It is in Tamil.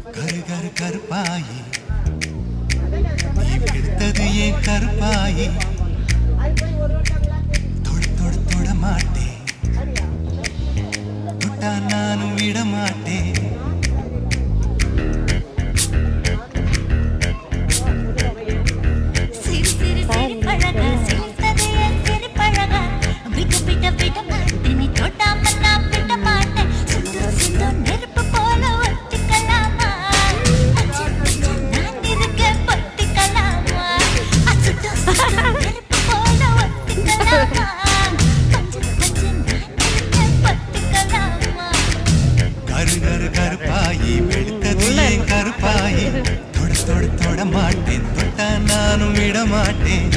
கரு கரு கருப்பாயி நீ எடுத்தது ஏன் கருப்பாயி தொட தொட தொட மாட்டேன் தொட்டா நானும் விட மாட்டேன் கருப்பாயி வெளுத்தது ஏன் கருப்பாயி தொட தொட தொட மாட்டேன் தொட்டா நானும் விட மாட்டேன்